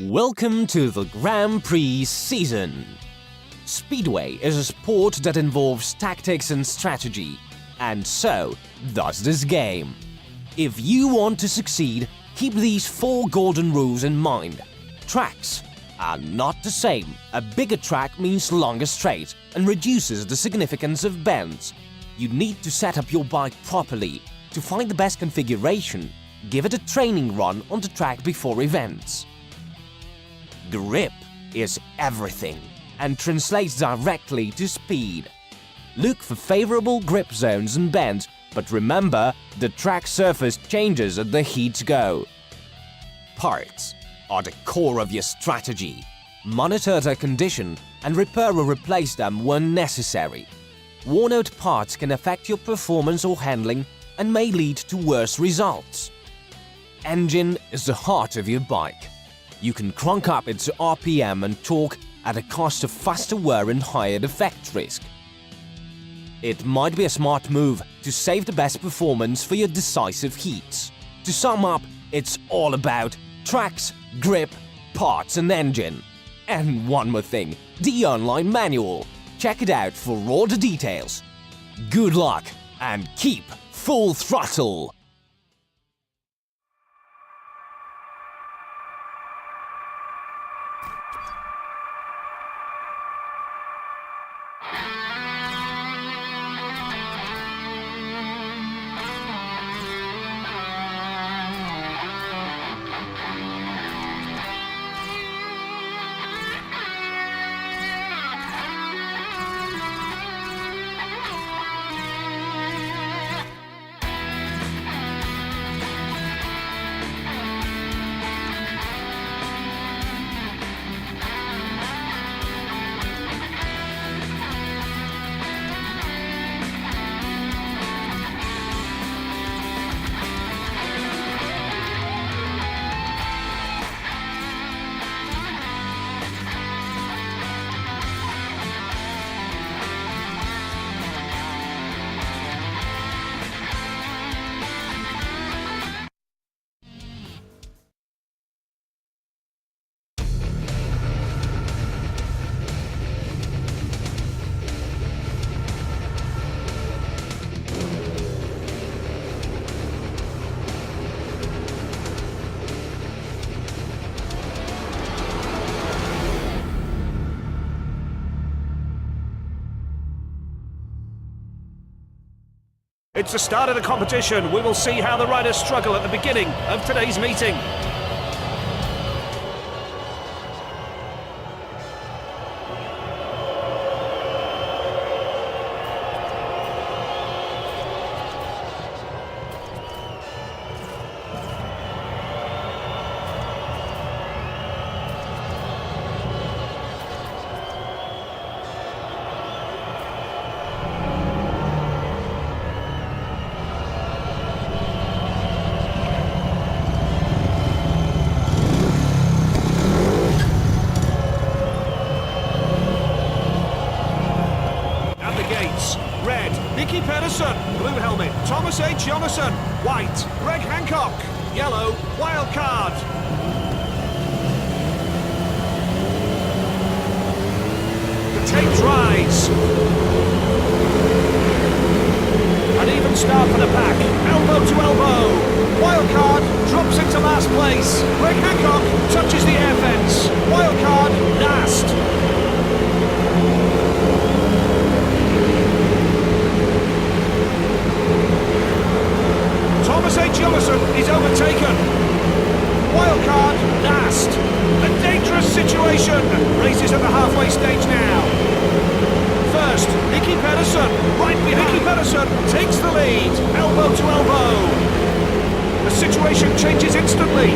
Welcome to the Grand Prix season. Speedway is a sport that involves tactics and strategy, and so does this game. If you want to succeed, keep these 4 golden rules in mind. Tracks are not the same. A bigger track means longer straight and reduces the significance of bends. You need to set up your bike properly. To find the best configuration, give it a training run on the track before events. Grip is everything and translates directly to speed. Look for favorable grip zones and bends, but remember, the track surface changes as the heats go. Parts are the core of your strategy. Monitor their condition and repair or replace them when necessary. Worn-out parts can affect your performance or handling and may lead to worse results. Engine is the heart of your bike. You can crank up its RPM and torque at a cost of faster wear and higher defect risk. It might be a smart move to save the best performance for your decisive heats. To sum up, it's all about tracks, grip, parts and engine. And one more thing, the online manual. Check it out for all the details. Good luck and keep full throttle! It's the start of the competition. We will see how the riders struggle at the beginning of today's meeting. Blue helmet, Thomas H. Jonasson. White, Greg Hancock. Yellow, wild card. The tape dries. An even start for the pack. Elbow to elbow. Wild card drops into last place. Greg Hancock touches the air fence. Wild card last. Thomas H. Jonasson is overtaken. Wildcard last. A dangerous situation. Races at the halfway stage now. First, Nicky Pedersen. Right behind. Nicky Pedersen takes the lead. Elbow to elbow. The situation changes instantly.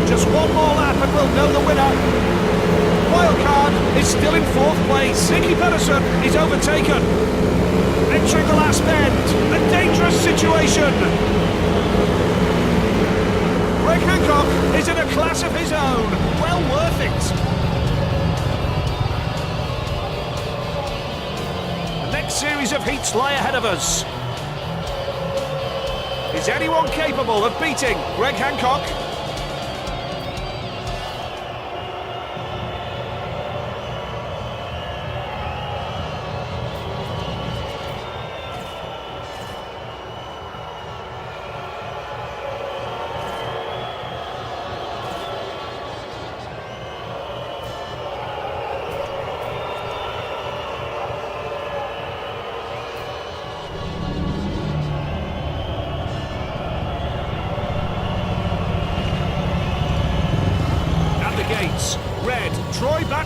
Just one more lap and we'll know the winner. Wildcard is still in 4th place. Nicky Pedersen is overtaken. Entering the last bend, a dangerous situation. Greg Hancock is in a class of his own, well worth it. The next series of heats lie ahead of us. Is anyone capable of beating Greg Hancock?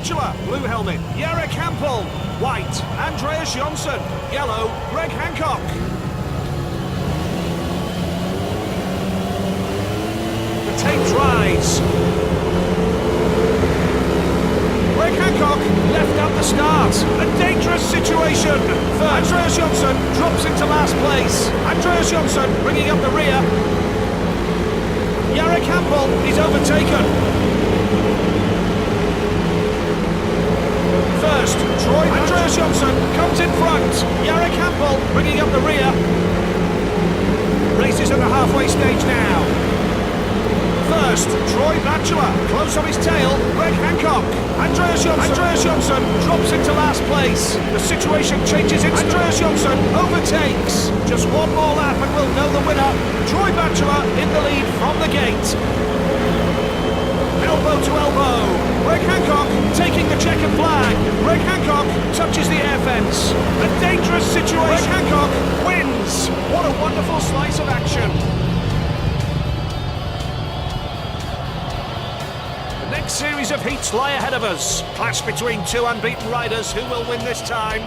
Bachelor, blue helmet. Jarek Hampel, white. Andreas Jonsson, yellow. Greg Hancock. The tapes rise. Greg Hancock left out the start. A dangerous situation. First, Andreas Jonsson drops into last place. Andreas Jonsson bringing up the rear. Jarek Hampel is overtaken. First, Troy Andreas Jonsson comes in front. Jarek Hampel bringing up the rear. Race is at the halfway stage now. First, Troy Bachelor, close on his tail, Greg Hancock. Andreas Jonsson drops into last place. The situation changes instantly. Andreas Jonsson overtakes. Just one more lap and we'll know the winner. Troy Bachelor in the lead from the gate. Elbow to elbow. Greg Hancock taking the checkered flag. Greg Hancock touches the air fence. A dangerous situation. Greg Hancock wins. What a wonderful slice of action. Next series of heats lie ahead of us. Clash between two unbeaten riders. Who will win this time?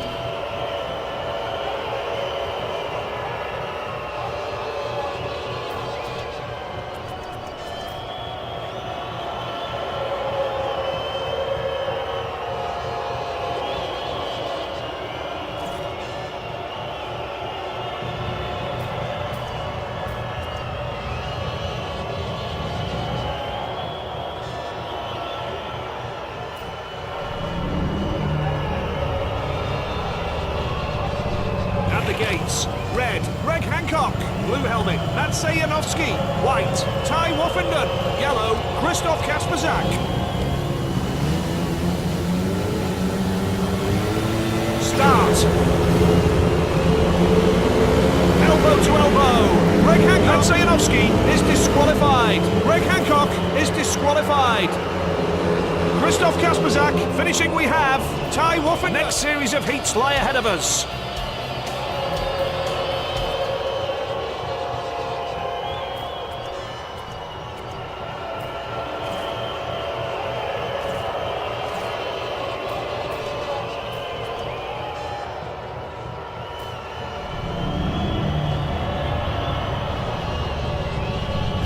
Gates. Red, Greg Hancock. Blue helmet, Matsej Janowski. White, Ty Woffenden. Yellow, Christoph Kasperzak. Start. Elbow to elbow. Greg Hancock. Matsej Janowski is disqualified. Greg Hancock is disqualified. Christoph Kasperzak. Finishing we have Ty Woffenden. Next series of heats lie ahead of us.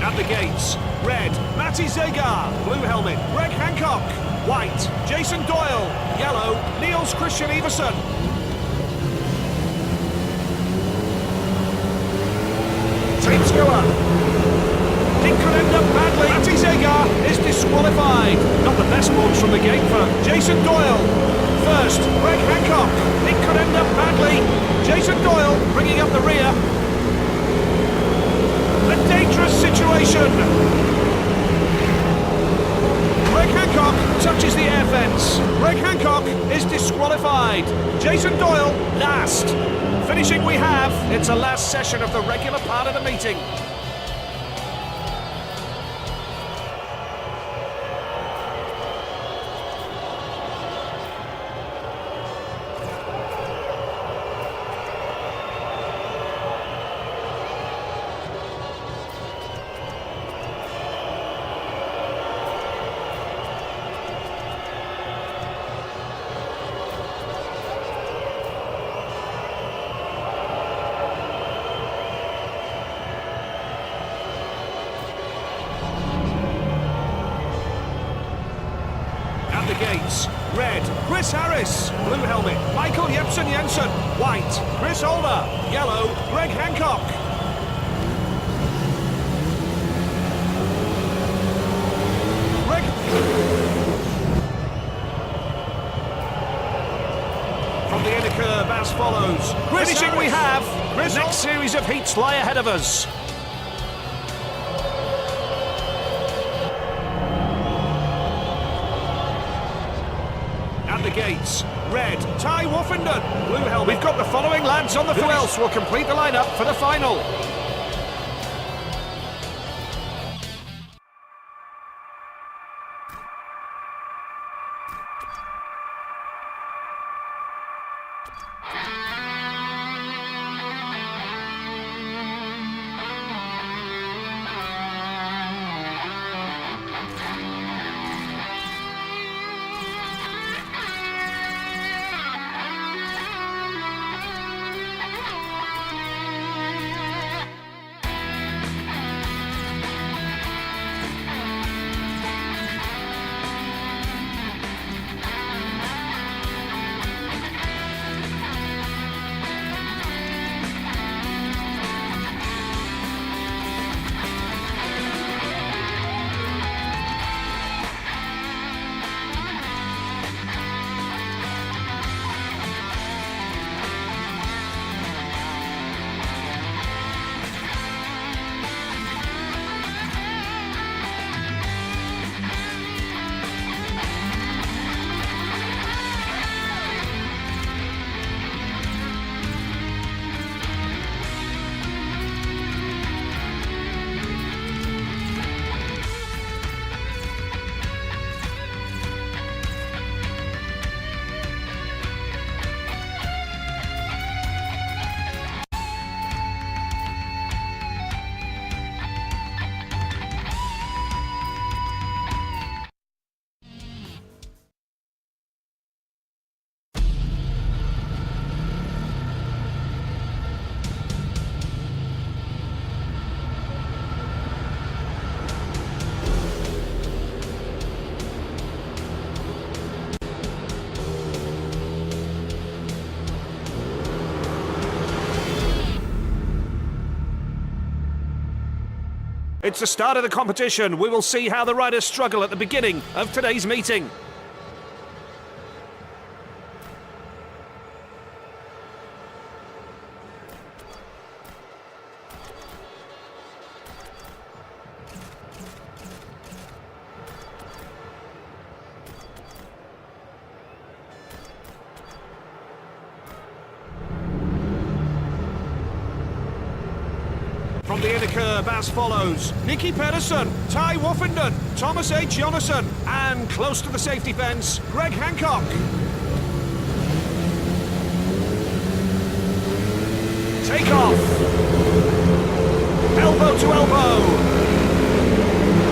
At the gates, red, Matti Zegar, blue helmet, Greg Hancock, white, Jason Doyle, yellow, Niels Christian Iversen. Tapes go up. It could end up badly. Matti Zegar is disqualified. Not the best launch from the gate for Jason Doyle. First, Greg Hancock. It could end up badly. Jason Doyle bringing up the rear. A dangerous situation. Greg Hancock touches the air fence. Greg Hancock is disqualified. Jason Doyle last. Finishing we have. It's a last session of the regular part of the meeting. The gates. Red, Chris Harris. Blue helmet, Michael Jepsen Jensen. White, Chris Holder. Yellow, Greg Hancock. Greg... From the inner curve as follows. Finishing Harris. We have... Chris Next series of heats lie ahead of us. The gates. Red, Ty Woffenden. Blue helmet. We've got the following lads on the finish. Who else will complete the lineup for the final? It's the start of the competition. We will see how the riders struggle at the beginning of today's meeting. From the inner curve as follows: Nicky Pedersen, Ty Woffenden, Thomas H. Jonasson, and close to the safety fence, Greg Hancock. Take off. Elbow to elbow.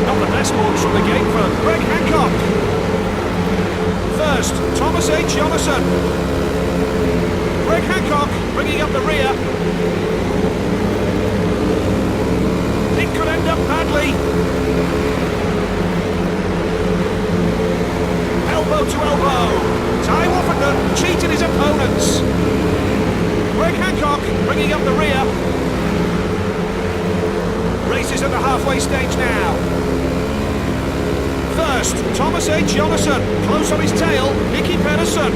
Not the best launch from the gate for Greg Hancock. First, Thomas H. Jonasson. Greg Hancock bringing up the rear. It could end up badly. Elbow to elbow. Ty Woffenden cheated his opponents. Greg Hancock bringing up the rear. Race is at the halfway stage now. First, Thomas H. Jonasson. Close on his tail, Nicky Pedersen.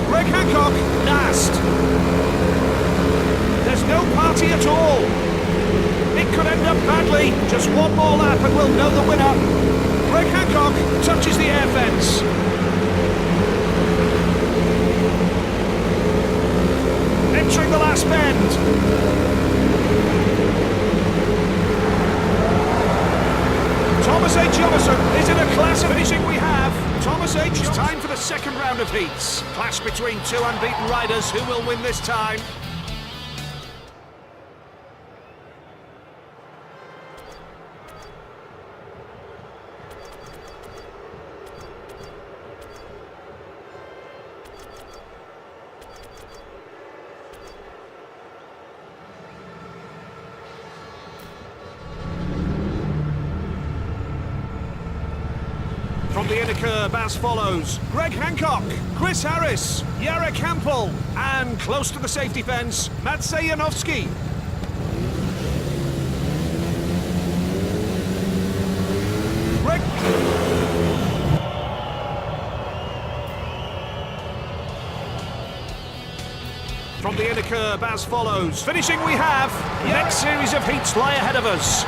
Greg Hancock last. There's no party at all. It could end up badly. Just one more lap and we'll know the winner. Greg Hancock touches the air fence. Entering the last bend. Thomas H. Jonasson is in a class of finishing we have. Thomas H. It's time for the second round of heats. Clash between two unbeaten riders. Who will win this time? From the inner curve as follows: Greg Hancock, Chris Harris, Jarek Hampel, and close to the safety fence, Matsej Janowski. Greg... From the inner curve as follows: finishing we have. The next series of heats lie ahead of us.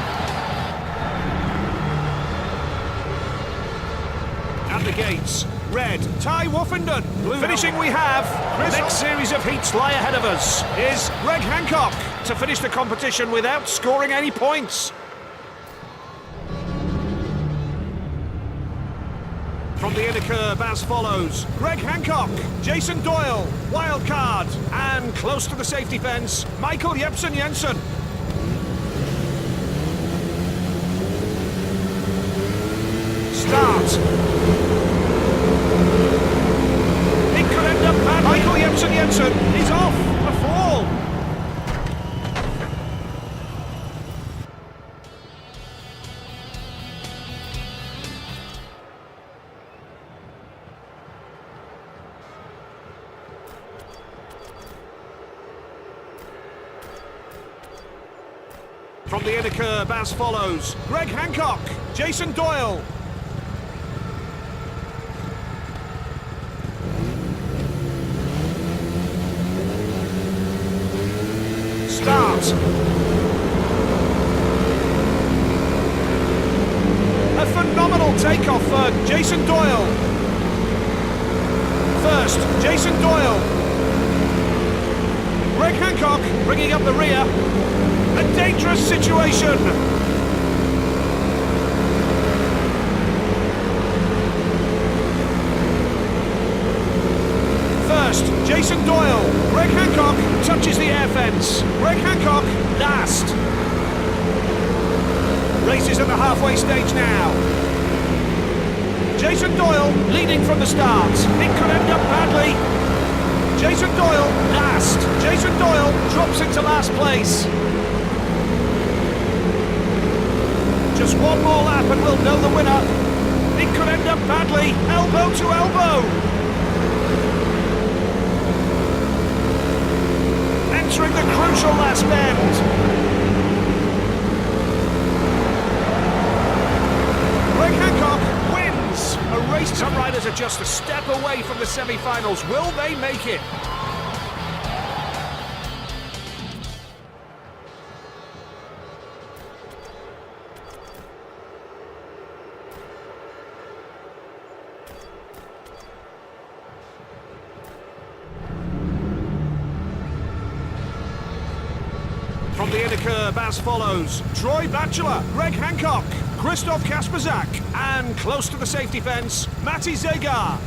At the gates, red, Ty Woffenden. Blue finishing we have. The next series of heats lie ahead of us is Greg Hancock to finish the competition without scoring any points. From the inner curve as follows: Greg Hancock, Jason Doyle, wildcard, and close to the safety fence, Michael Jepsen Jensen. Start. It could end up bad. Michael Jepsen Jensen is off. A fall. From the inner curve as follows: Greg Hancock, Jason Doyle. Start. A phenomenal takeoff for Jason Doyle. First, Jason Doyle. Greg Hancock bringing up the rear. A dangerous situation. First, Jason Doyle. Greg Hancock touches the air fence. Greg Hancock last. Race is at the halfway stage now. Jason Doyle leading from the start. It could end up badly. Jason Doyle last. Jason Doyle drops into last place. Just one more lap and we'll know the winner. It could end up badly. Elbow to elbow. Entering the crucial last bend. are just a step away from the semi-finals. Will they make it? From the inner curve as follows: Troy Batchelor, Greg Hancock, Christoph Kasperzak, and close to the safety fence, Matti Zegar.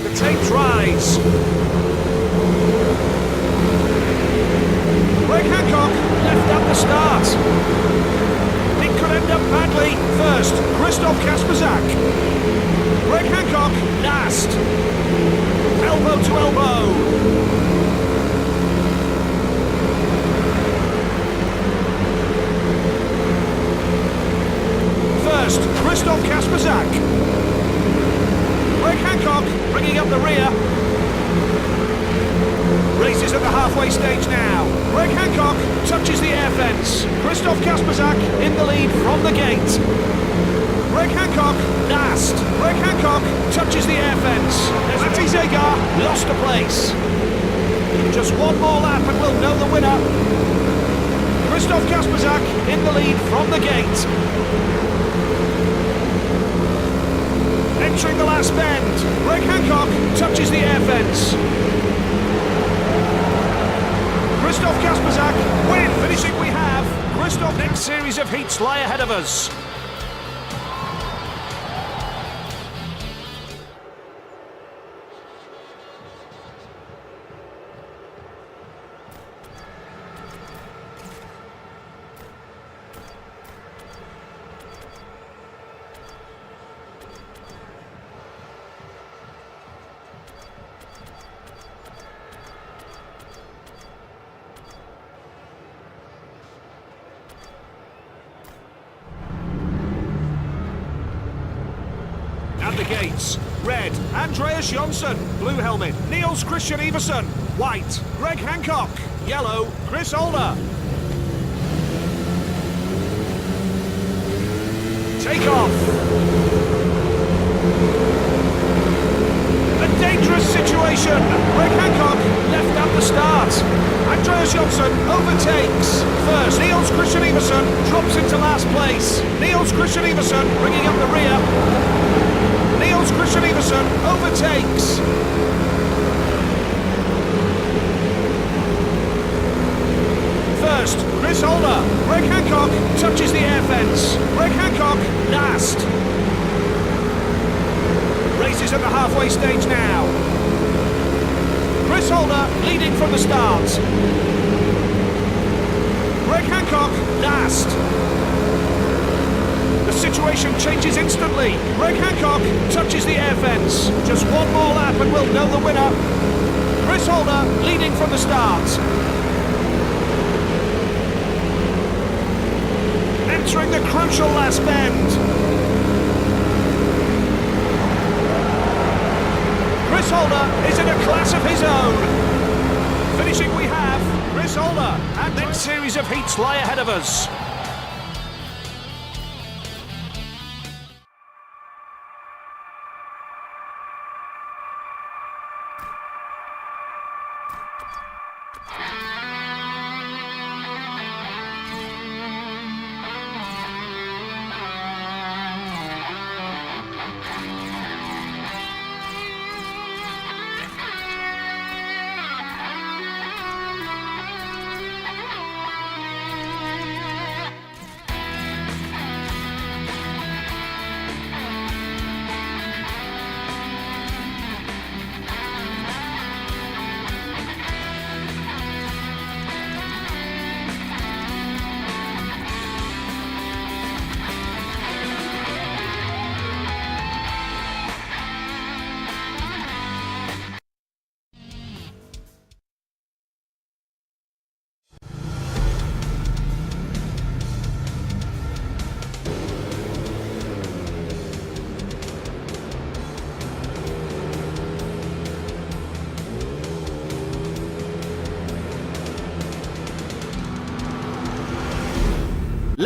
The tapes rise. Greg Hancock left at the start. It could end up badly. First, Christoph Kasperzak. Greg Hancock last. Elbow to elbow. First, Christoph Kasperzak. Greg Hancock bringing up the rear. Races at the halfway stage now. Greg Hancock touches the air fence. Christoph Kasperzak in the lead from the gate. Greg Hancock last. Greg Hancock touches the air fence. Matti Zegar lost a place. Just one more lap and we'll know the winner. Christoph Kasperzak in the lead from the gate. Entering the last bend. Greg Hancock touches the air fence. Christoph Kasperzak win. Finishing we have Christoph. Next series of heats lie ahead of us. At the gates, red, Andreas Jonsson, blue helmet, Niels Christian Iversen, white, Greg Hancock, yellow, Chris Older. Take off. A dangerous situation. Greg Hancock left at the start. Andreas Jonsson overtakes. First, Niels Christian Iversen drops into last place. Niels Christian Iversen bringing up the rear. Niels Christian Iversen overtakes. First, Chris Older. Greg Hancock touches the air fence. Greg Hancock last. Races at the halfway stage now. Chris Older leading from the start. Greg Hancock last. The situation changes instantly. Greg Hancock touches the air fence. Just one more lap and we'll know the winner. Chris Older leading from the start. Entering the crucial last bend. Chris Older is in a class of his own. Finishing we have Chris Older. And next series of heats lie ahead of us.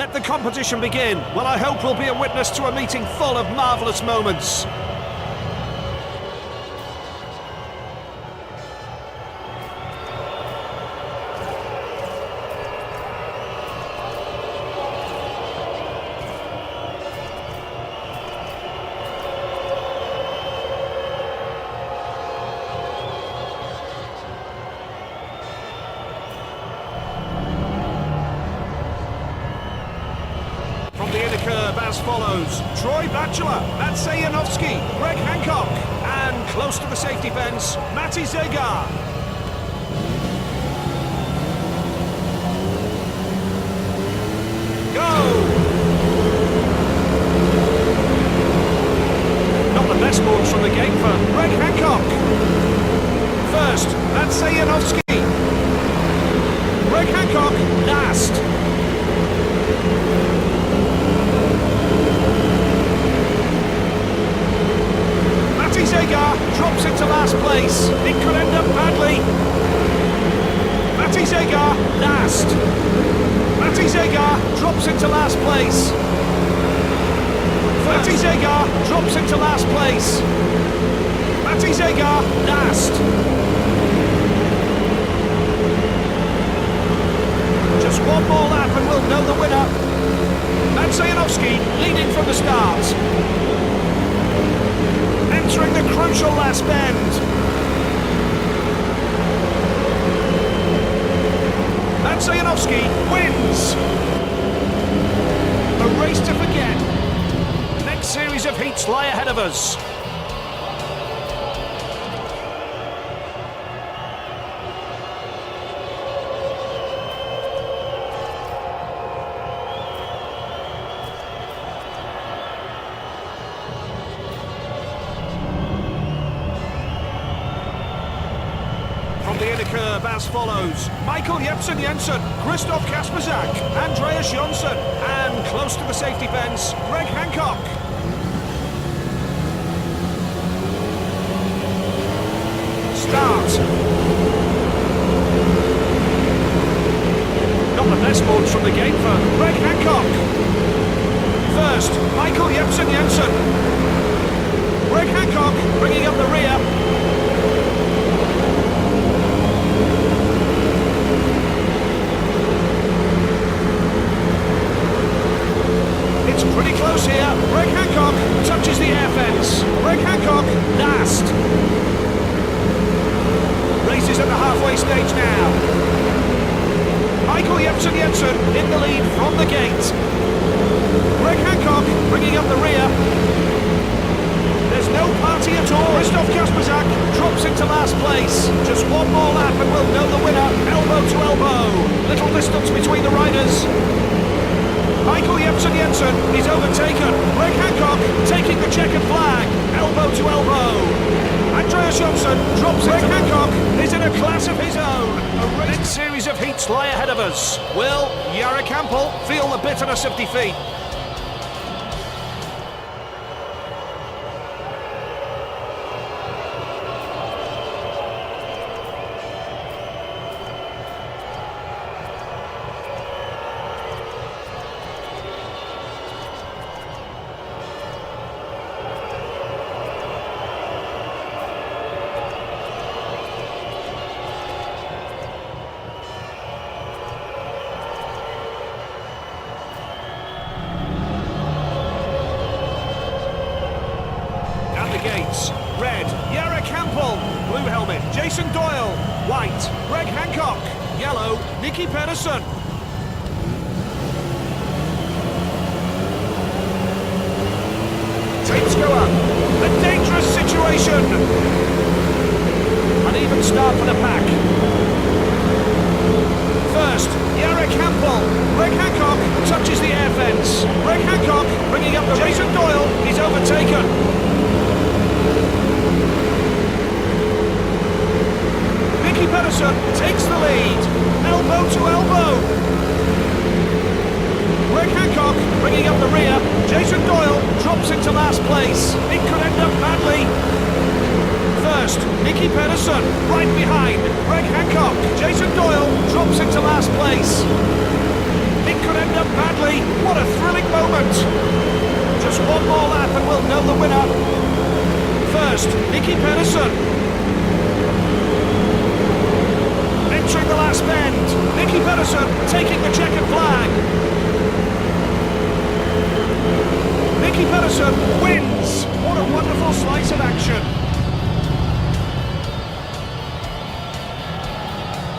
let the competition begin. Well, I hope we'll be a witness to a meeting full of marvellous moments. From the inner curve as follows: Troy Batchelor, Matt Sayanovsky, Greg Hancock, and close to the safety fence, Matty Zegar. Go! Not the best launch from the gate for Greg Hancock. First, Matt Sayanovsky. Greg Hancock, last. Matty Zegar drops into last place. It could end up badly. Matty Zegar, last. Matty Zegar drops into last place. Matty Zegar drops into last place. Matty Zegar, last. Just one more lap and we'll know the winner. Matt Sayanovsky leading from the start. Entering the crucial last bend. Matt Sayanovsky wins. A race to forget. The next series of heats lie ahead of us. From the inner curve as follows: Michael Jepsen Jensen, Christoph Kasperzak, Andreas Jonsson, and close to the safety fence, Greg Hancock. Start. Not the best launch from the gate for Greg Hancock. First, Michael Jepsen Jensen. Greg Hancock bringing up the rear. It's pretty close here. Greg Hancock touches the air fence. Greg Hancock, last. Race is at the halfway stage now. Michael Jepsen Jensen in the lead from the gate. Greg Hancock bringing up the rear. There's no party at all. Christoph Kasperzak drops into last place. Just one more lap and we'll know the winner, elbow to elbow. Little distance between the riders. Michael Jepsen Jensen is overtaken. Greg Hancock taking the checkered flag, elbow to elbow. Andreas Jonsson drops Greg Hancock is in a class of his own. A next series of heats lie ahead of us. Will Yara Campbell feel the bitterness of defeat? Gates. Red, Yara Campbell. Blue helmet, Jason Doyle. White, Greg Hancock. Yellow, Nicky Pedersen. Tapes go up. A dangerous situation. An even start for the pack. First, Yara Campbell. Greg Hancock touches the air fence. Greg Hancock bringing up the Jason Doyle is overtaken. Nicky Pedersen takes the lead. Elbow to elbow. Greg Hancock bringing up the rear. Jason Doyle drops into last place. It could end up badly. First, Nicky Pedersen right behind Greg Hancock. Jason Doyle drops into last place. It could end up badly. What a thrilling moment. Just one more lap and we'll know the winner. First, Nicky Pedersen. Entering the last bend. Nicky Pedersen taking the checkered flag. Nicky Pedersen wins. What a wonderful slice of action.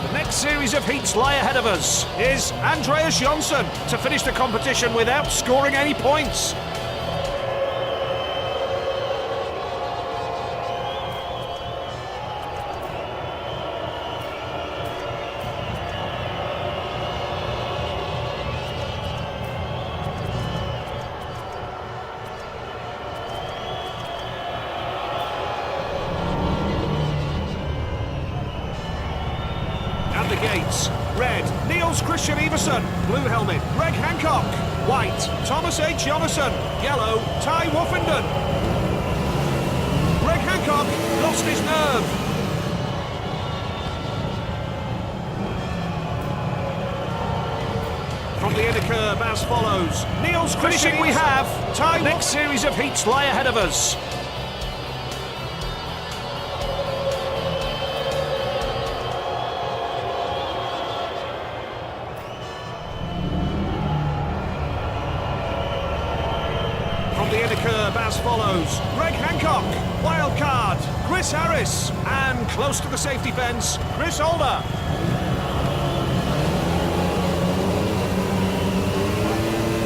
The next series of heats lie ahead of us. Is Andreas Jonsson to finish the competition without scoring any points. At the gates, red, Niels Christian Iversen, blue helmet, Greg Hancock, white, Thomas H. Jonasson, yellow, Ty Woffenden. Greg Hancock lost his nerve. From the inner curve as follows, Niels Christian we have, Ty. Next series of heats lie ahead of us. From the inner curve as follows, Greg Hancock, wild card, Chris Harris, and close to the safety fence, Chris Holder.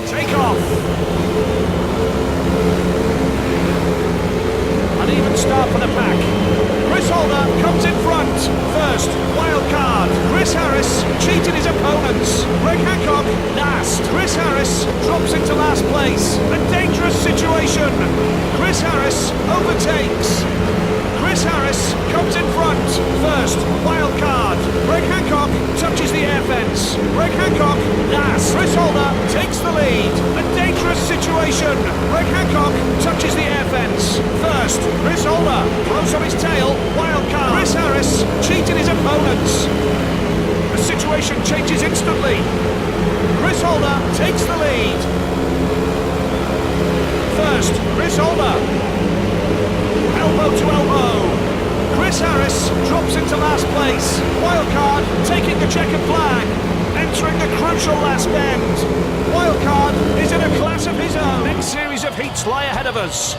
Take off. An even start for the pack. Chris Holder comes in front. First, wild card, Chris Harris cheated his opponents. Greg Hancock last. Chris Harris drops into last place. A dangerous situation. Chris Harris overtakes. Chris Harris comes in front. First, wild card. Greg Hancock touches the air fence. Greg Hancock last. Chris Holder takes the lead. A dangerous situation. Greg Hancock touches the air fence. First, Chris Holder close on his tail. Wild card. Chris Harris cheated his opponents. The situation changes instantly. Chris Holder takes the lead. First, Chris Holder. Elbow to elbow. Chris Harris drops into last place. Wildcard taking the checkered flag. Entering the crucial last bend. Wildcard is in a class of his own. Next series of heats lie ahead of us.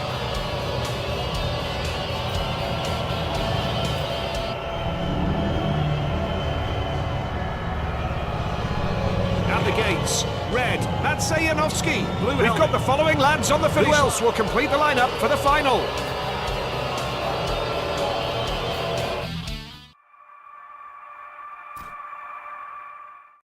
At the gates, red, Matsej Janowski, blue helmet. We've got the following lads on the finish. Who else will complete the lineup for the final?